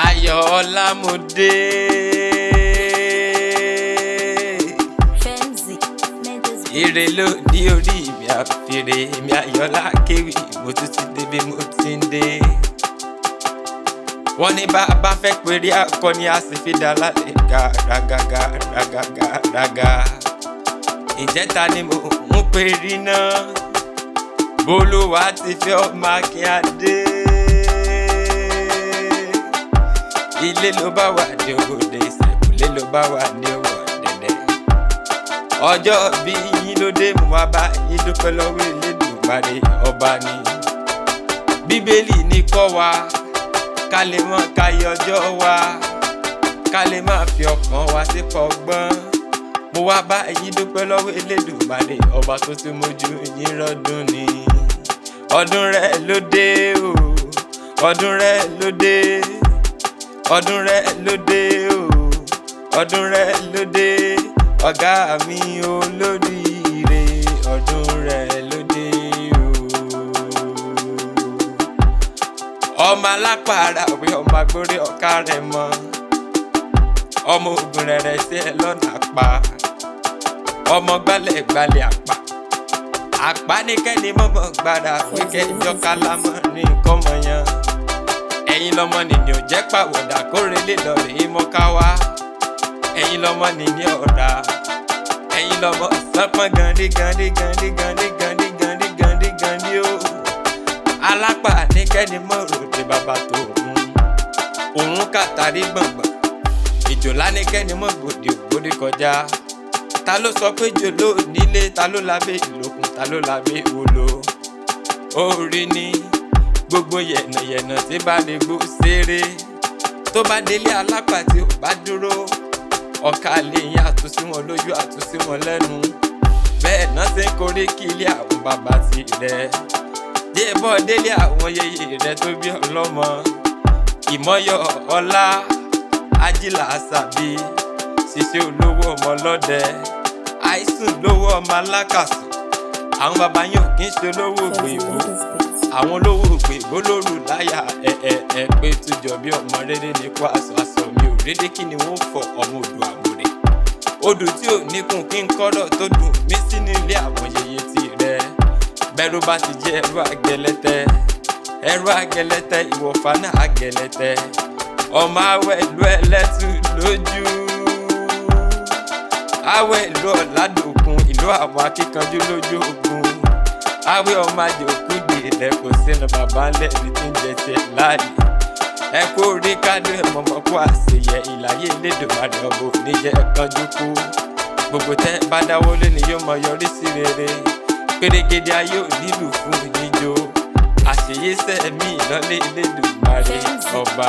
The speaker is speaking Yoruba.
Ayọ̀ọ́lá mo dé. Ire ló ní orí mi àfèrè mi Ayọ̀ọ́lá kéwì mo tún ti dé bí mo ti ń dé. Wọ́n ní bá fẹ́ péré akọni a sì fi dá lálẹ́ gàràgàgàràgàgàràgà. Ìjẹta ni mo ń péré náà. Bolúwa ti fi ọmọ Akínyadé. Ilé ló bá wà ní òde ìsẹ̀kùlé ló bá wà ní òwò dẹ̀dẹ̀. Ọjọ́ bí yín ló dé mú wá bá yín dúpẹ́ lọ́wọ́ Elédùmarè ọba ni. Bíbélì ní kọ́ wa ká lè mọ̀ ká yọ ọjọ́ wa ká lè má fi ọkàn wa sí kọ́gbọ́n. Mo wá bá yín dúpẹ́ lọ́wọ́ Elédùmarè ọba tó ti mójú yín rọ́dún ni. Ọdún rẹ̀ ló dé o, ọdún rẹ̀ ló dé. Ọdún rẹ̀ ló dé o, ọdún rẹ̀ ló dé. Ọ̀gá mi olóríire, ọdún rẹ̀ ló dé o. Ọmọ alápàrà òwe ọmọ agbórí ọ̀ká rẹ̀ mọ́. Ọmọ ogun rẹ̀ sí ẹ lọ́nà àpá. Ọmọ gbálẹ̀ àpá. Àpá ní kẹ́ni mọ́mọ́ gbára wíkẹ́ ìjọka lámọ́ ní nǹkan mọ̀ yan. Ẹ̀yin lọmọ nìyí ò jẹ́ pàwọ̀dà kórèlé lọ́rẹ̀ mọ́ká wá. Ẹ̀yin lọmọ nìyí ọ̀dà. Ẹ̀yin lọmọ sánpọ́n gandí o. Alápá ní kẹ́ni mọ́ ròde bàbá tó òun kàtàrí gbọ̀ngbọ̀n. Ìjòlá ní kẹ́ni mọ́ gbòdì kọjá. Ta ló sọ pé jòló nílé, ta ló lábẹ́ ìlòkùn, ta ló lábẹ́ ìwòlò. Orí ni gbogbo yẹ̀nàyẹ̀nà tí bá lè gbó ṣeré. Tó bá délé Alápá tí ò bá dúró. Ọ̀ka lèyìn àtúnṣí wọn lójú àtúnṣí wọn lẹ́nu. Bẹ́ẹ̀ náà ṣe ń korí kí ilé àwọn bàbá ti rẹ̀. Débọ̀ délé àwọn yeye rẹ̀ tó bí ọlọ́mọ. Ìmọ́yọ̀ ọlá Ajílà Àṣàbí. Ṣiṣẹ́ olówó ọmọ lọ́dẹ. Àìsùn lówó ọmọ alákàsùn. Àwọn bàbá yín ò kí ń ṣe olówó ògbìnbó. Àwọn olówó ògbìnbó lóru láyà pé tújọ bí ọmọ rere nípa aṣọ mi ò rédé kí ni wọ́n fọ ọmọ odò àmúre. Odò tí ò níkùn kí n kọ́rọ̀ tó dùn mí sínú ilé àwọn yeye ti rẹ̀. Bẹ́rù bá ti jẹ́ ẹrú àgẹ̀lẹ̀tẹ̀ ìwọ̀fà náà àgẹ̀lẹ̀tẹ̀. Ọmọ awẹ́ ìlú ẹlẹ́tù lójú. Awẹ́ ìlú ọ̀làdòkun ìlú àwọn akíkanjú lójú ogun. Awẹ́ ọmọ àjòkú dè kò sínú bàbá ńlẹ̀ ní tí ń jẹ tiẹ̀ láàyè. Ẹ kú orí kádùn ẹ̀ mọ̀mọ́ kó àṣeyẹ ìlàyé Elédùmarè ọ̀bọ níjẹ́ ẹ̀kanjú kú. Gbogbo tẹ́ bá dáwọ́ lónìí yóò mọ yọrí sí rere. Pérégedé ayé ò nílù fún níjó. Àṣeyẹsẹ̀ mi ìlọ́lé Elédùmarè ọba.